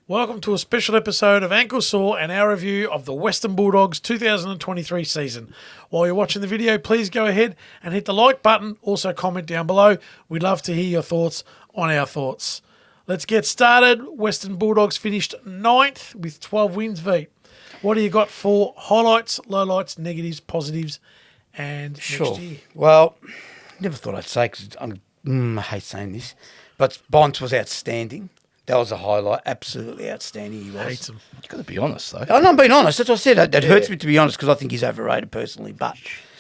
Welcome to a special episode of Ankle Sore and our review of the Western Bulldogs 2023 season. While you're watching the video, please go ahead and hit the like button. Also comment down below. We'd love to hear your thoughts on our thoughts. Let's get started. Western Bulldogs finished 9th with 12 wins, Veet. What do you got for highlights, lowlights, negatives, positives, and next year? Well, never thought I'd say because I hate saying this, but Bonds was outstanding. That was a highlight. Absolutely outstanding he was. Hates him. You've got to be honest, though. I'm being honest. That's what I said. That hurts me to be honest because I think he's overrated personally. But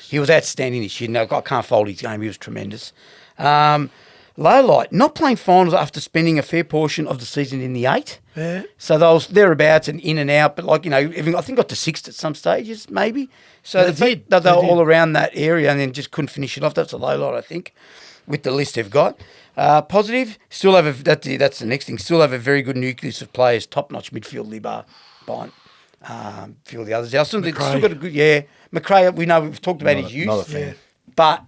he was outstanding this year. No, I can't fault his game. He was tremendous. Low light, not playing finals after spending a fair portion of the season in the 8. Yeah. So they was thereabouts and in and out. But even I think got to 6th at some stages maybe. So they were all around that area and then just couldn't finish it off. That's a low light, I think, with the list they've got. Positive, still have that's the next thing. Still have a very good nucleus of players, top-notch midfield, Libar, Bont, a few of the others. Still got a good, McRae, we know we've talked about his youth. Not a fan. But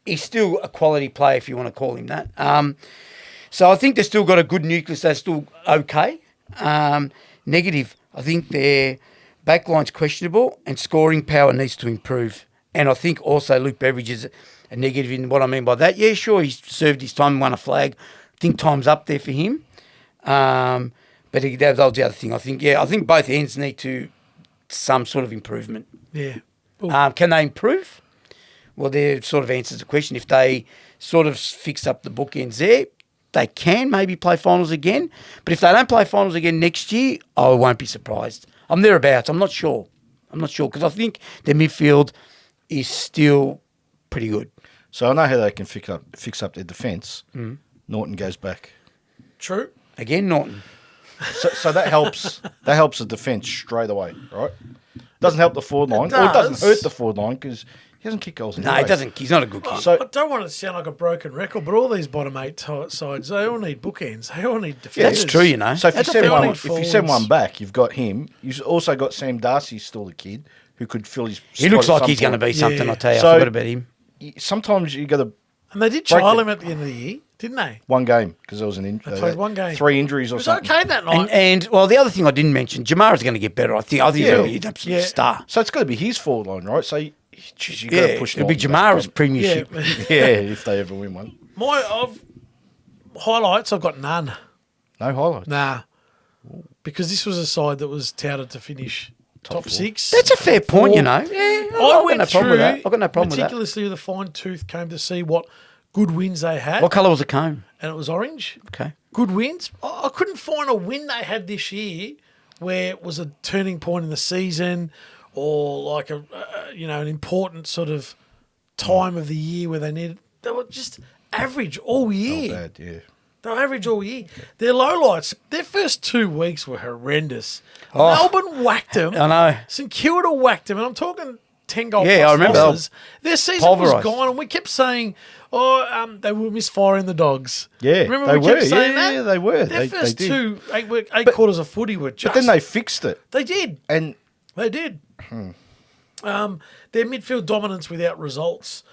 he's still a quality player, if you want to call him that. So I think they've still got a good nucleus. They're still okay. Negative, I think their backline's questionable and scoring power needs to improve. And I think also Luke Beveridge is a negative in what I mean by that. Yeah, sure, he's served his time and won a flag. I think time's up there for him. But that was the other thing. I think both ends need to some sort of improvement. Yeah. Can they improve? Well, there sort of answers the question. If they sort of fix up the bookends there, they can maybe play finals again. But if they don't play finals again next year, I won't be surprised. I'm thereabouts. I'm not sure because I think their midfield is still pretty good. So I know how they can fix up their defence. Norton goes back. True. Again, Norton. So that helps. That helps the defence straight away, right? Doesn't help the forward line. Or it doesn't hurt the forward line because he doesn't kick goals. No, he doesn't. He's not a good kid. So I don't want to sound like a broken record, but all these bottom 8 sides, they all need bookends. They all need defenders. Yeah, that's true, you know. So if you send one forwards. back, you've got him. You've also got Sam Darcy, still a kid who could fill his. He looks like he's going to be something. Yeah. I tell you, So- I forgot about him. Sometimes you got to And they did Break trial it. him at the end of the year, didn't they? one game because there was an They played one game. 3 injuries or It was something. okay that night. And the other thing I didn't mention, Jamara's going to get better. I think he's going to be an absolute star. So it's got to be his forward line, right? So you got to push. it'll be Norton back, Jamara's premiership. yeah, if they ever win one. Highlights, I've got none. No highlights. Nah. Because this was a side that was touted to finish top 4. 6. That's a fair point, Four. you know. Yeah, I went no problem with that. through, I've got no problem with that. meticulously with a fine tooth comb to see what good wins they had. What colour was the cone? And it was orange. Okay. Good wins. I couldn't find a win they had this year where it was a turning point in the season or like an important sort of time of the year where they needed. They were just average all year. Not bad, yeah. They were average all year. Their lowlights, their first 2 weeks were horrendous. Oh. Melbourne whacked them. I know. St Kilda whacked them. And I'm talking 10-goal Yeah, I remember. losses. Their season was Pulverised. gone, and we kept saying, they were misfiring the Dogs. Yeah, remember they we kept were. saying that? Yeah, they were. Their They first did. 8 quarters of footy were just. But then they fixed it. They did. And They did. Their midfield dominance without results,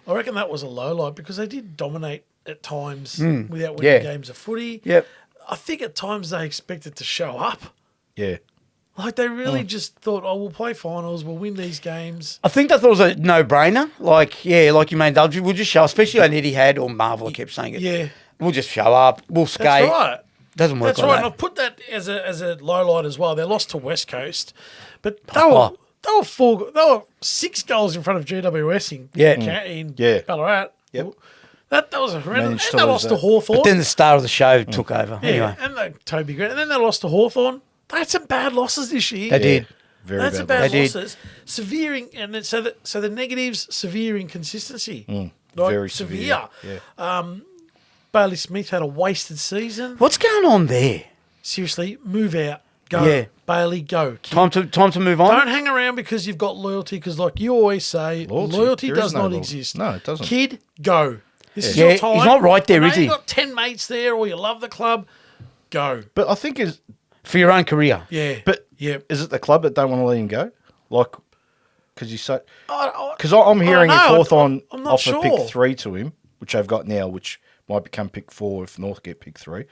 I reckon that was a low light because they did dominate at times without winning games of footy. Yep. I think at times they expected to show up. yeah, Like they really just thought, we'll play finals, we'll win these games. I think they thought it was a no-brainer. Like you mean, we'll just show, especially when Eddie had or Marvel kept saying it. Yeah. We'll just show up. We'll skate. That's right. Doesn't work That's like right. that. And I've put that as a low light as well. They lost to West Coast, but they were 6 goals in front of GWS in Ballarat. Yep. That was a horrendous. Managed And to they lose lost to that. Hawthorn. But then the star of the show took over. Anyway, and Toby Grant. And then they lost to Hawthorn. They had some bad losses this year. they did. very That's some bad. bad They did. losses. Severe, and then, so the negatives, severe inconsistency. Very severe. Yeah. Bailey Smith had a wasted season. What's going on there? Seriously, move out. Go. Yeah. Bailey, go. Kid. Time to move on. Don't hang around because you've got loyalty, because like you always say, loyalty There does is no not loyalty. exist. No, it doesn't. Kid, go. This is Yeah, your he's time. not right there, I know is he? You've got 10 mates there or you love the club, go. But I think For your own career. Yeah. But yeah. is it the club that don't want to let him go? Like, because you say, I- because I'm hearing I if don't know. Hawthorn I'm not offer sure. pick 3 to him, which they've got now, which might become pick 4 if North get pick 3.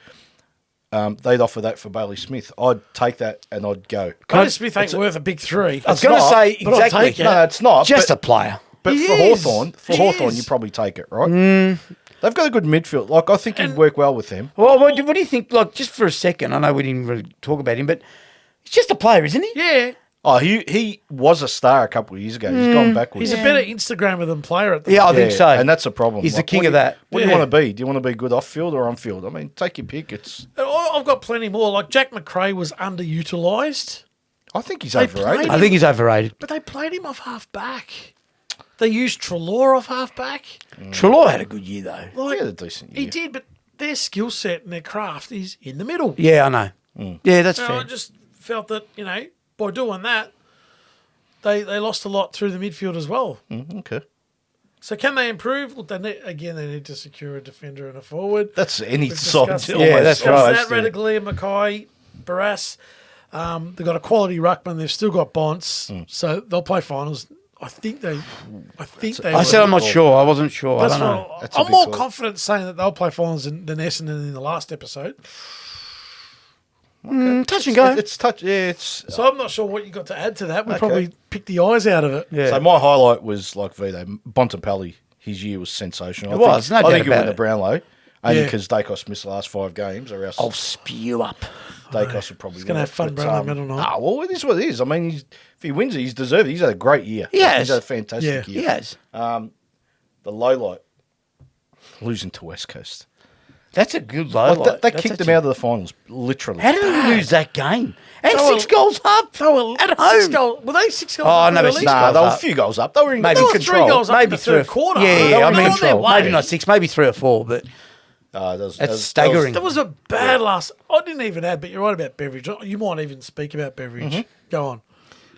they'd offer that for Bailey Smith. I'd take that and I'd go. Bailey Smith ain't worth a big three. I was going to not, say but I'll exactly. take it. No, it's not. Just but, a player. but He for is. Hawthorn, He you is. probably take it, right? They've got a good midfield. Like, I think he'd work well with them. Well, what do you think? Like, just for a second, I know we didn't really talk about him, but he's just a player, isn't he? Yeah. Oh, he was a star a couple of years ago. He's gone backwards. He's a better Instagrammer than player at the Yeah, I moment. think so. And that's a problem. He's the Like, king what of do you- that. What do you Yeah. want to be? Do you want to be good off field or on field? I mean, take your pick. I've got plenty more. Like Jack McRae was underutilised, I think he's They overrated. played I think he's overrated. but they played him off half back. They used Treloar off half back. Treloar had a good year, though. Like, He had a decent year. he did, but their skill set and their craft is in the middle. Yeah, I know. Yeah, that's So fair. I just felt that, by doing that, they lost a lot through the midfield as well. Okay. So can they improve? Look, they need to secure a defender and a forward. That's any We've side. discussed- Yeah, that's discussed right. That Radaglia, Mackay, Barras. They've got a quality ruckman. They've still got Bonts, so they'll play finals. I think they. I said I'm not sure. I wasn't sure. I That's don't know. what That's a I'm big more call. confident saying that they'll play finals than Essendon in the last episode. Touch and go. It's touch. Yeah, it's. So I'm not sure what you got to add to that. We probably picked the eyes out of it. Yeah. So my highlight was like Vito Bontempelli. His year was sensational. It was, no I doubt think he'll about win the it. Brownlow. Only Yeah. because Dacos missed the last 5 games, or else I'll spew up. Dacos will probably. He's gonna win have it. fun But, Brownlow medal night. well, it is what it is. I mean, if he wins it, he's deserved it. He's had a great year. He has. He's had a fantastic Yeah. year. He has. The low light, losing to West Coast. That's a good low. Like, they kicked them out of the finals, literally. How did we lose that game? And They were- 6 goals up. They were At 6 home. goals. Were they 6 goals? Oh, up no, in the but league? six Nah, goals they were a up. few goals up. They were in, Maybe they were were in 3 control. goals up in Maybe the 3 or third quarter. Yeah, They yeah. were I mean, on their way. maybe not 6, maybe 3 or 4, but That's staggering. That was a bad last. I didn't even add, but you're right about Beveridge. You might even speak about Beveridge. Mm-hmm. Go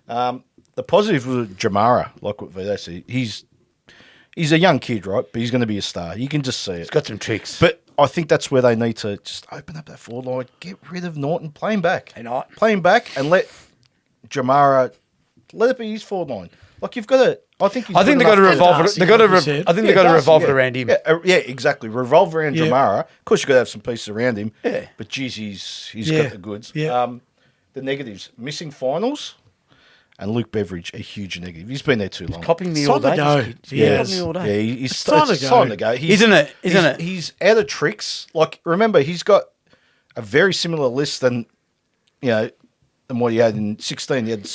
on. The positive was Jamara, like what Vito said. He's a young kid, right? But he's going to be a star. You can just see it. he's got some tricks. But I think that's where they need to just open up that forward line, get rid of Norton, play him back. Play him back and let Jamara, let it be his forward line. Like, you've got to, I think he's I think good they've got to enough revolve it. Darcy, They've got to. like you said. I think they've got to Darcy, revolve it around him. Yeah, exactly. Revolve around Yeah. Jamara. Of course, you've got to have some pieces around him. Yeah. But geez, he's Yeah. got the goods. Yeah. The negatives, missing finals, and Luke Beveridge, a huge negative. He's been there too long. Copying me It's all time to day. go. this kid. He Yeah, has. copying me all Yeah, day. it's time to it's go. time to go. Isn't it? Isn't it? He's out of tricks. Like, remember, he's got a very similar list than what he had in 16. He had,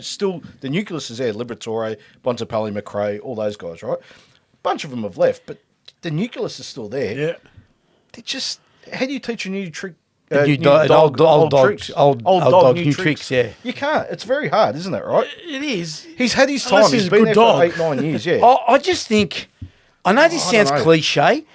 still the nucleus is there. Liberatore, Bontempelli, McRae, all those guys, right? A bunch of them have left, but the nucleus is still there. Yeah. They just, how do you teach a new trick? New dog- old dog- tricks? old dog, new tricks, yeah. You can't. It's very hard, isn't it? Right? It is. He's had his Unless time. he's He's a been good there dog. for 8-9 years. Yeah. I just think, I know this I don't sounds know. cliche.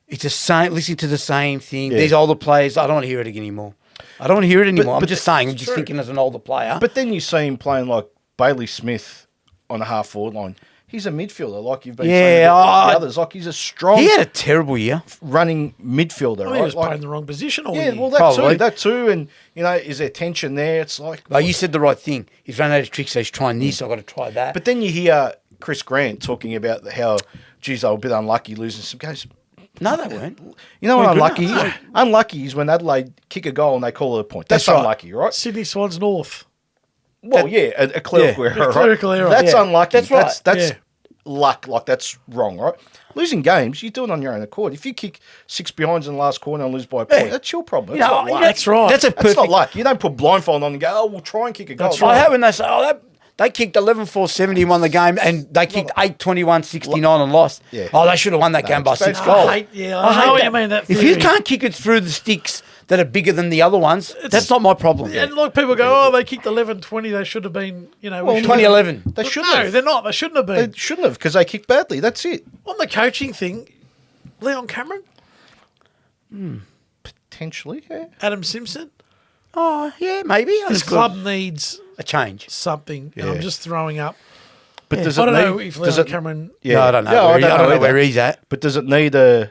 It's the same. Listen to the same thing. Yeah. These older players. I don't want to hear it again anymore. I don't want to hear it anymore. I'm but just saying. I'm it's just true. thinking as an older player. But then you see him playing like Bailey Smith on a half forward line. He's a midfielder, like you've been saying about the others. Like, he's a strong he had a terrible year. running midfielder, I mean, right? he was Like, playing the wrong position all yeah, year. well, Probably. that too. And, is there tension there? It's like... Oh, you said the right thing. He's run out of tricks, so he's trying this. I've got to try that. But then you hear Chris Grant talking about how, geez, they were a bit unlucky losing some games. no, they weren't. You know what We're good unlucky enough. is? Unlucky is when Adelaide kick a goal and they call it a point. That's That's right. unlucky, right? Sydney Swans North. Well, yeah, a clerical Yeah. error, A clerical error. That's Yeah. unlucky. That's right. That's Yeah. luck. Like, that's wrong, right? Losing games, you do it on your own accord. If you kick 6 behinds in the last quarter and lose by a point, Yeah. that's your problem. You That's know, not luck. That's right. That's a That's perfect. not luck. You don't put blindfold on and go, oh, we'll try and kick a goal. That's I right. hate when they say, they kicked 11-4-70 and won the game, and they kicked 8-21-69 and lost. Yeah. Oh, they should have won that game by it's 6 bad. goals. I hate know what you mean, that if you theory. can't kick it through the sticks that are bigger than the other ones, that's not my problem. And like people go, oh, they kicked 11-20. They should have been, we Well, should- 2011. They But shouldn't no, have. they're not. They shouldn't have been. They shouldn't have because they kicked badly. That's it. On the coaching thing, Leon Cameron, Potentially, yeah. Adam Simpson, Oh, yeah, maybe. this club needs a change. something. And Yeah. I'm just throwing up. But does I it don't need, know if does Leon it, Cameron. yeah. No, I don't know. Yeah, I don't know either. where he's at. But does it need a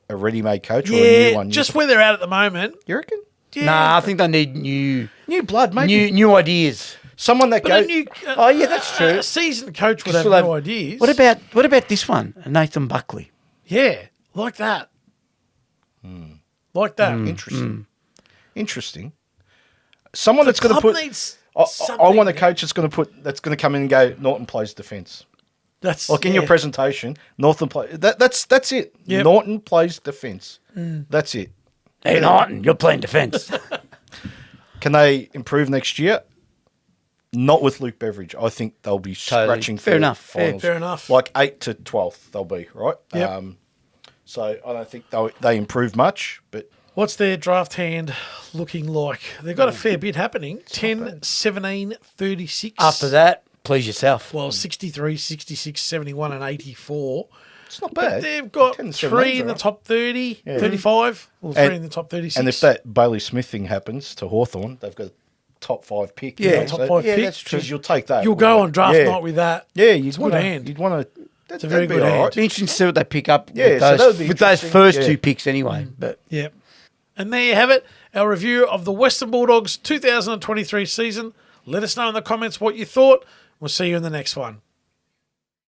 ready-made coach or a new Yeah, one? just where they're at the moment. You reckon? Yeah. Nah, I think they need new blood, maybe. new ideas. Someone that But goes. a new, Oh, yeah, that's true. A seasoned coach would have Still no ideas. What about this one? Nathan Buckley. Yeah, like that. Like that. Interesting. Someone that's going to club put. needs I something. want a coach that's going to come in and go. Norton plays defence. That's Like in your presentation, Norton play. That's it. Yep. Norton plays defence. That's it. Hey, Norton, you're playing defence. Can they improve next year? Not with Luke Beveridge. I think they'll be scratching Fair for enough. finals. Fair enough. Like 8th to 12th, they'll be right. Yep. So I don't think they improve much. But What's their draft hand looking like? They've got a fair bit happening. 10, 17, 36. After that, please yourself. Well, 63, 66, 71 and 84. it's not But bad. they've got 10 and 3 17's in the all right. top 30, 35, or 3 in the top 36. And if that Bailey Smith thing happens to Hawthorn, they've got a top 5 pick. Yeah, top 5 pick. that's true. Geez, you'll take that. You'll go on draft night with that. Yeah, you'd a good want to. hand. You'd want to. It's a very good hand. It'd be interesting to see what they pick up Yeah, with so that would be with those interesting. first Yeah. 2 picks anyway. But Yep. And there you have it, our review of the Western Bulldogs 2023 season. Let us know in the comments what you thought. We'll see you in the next one.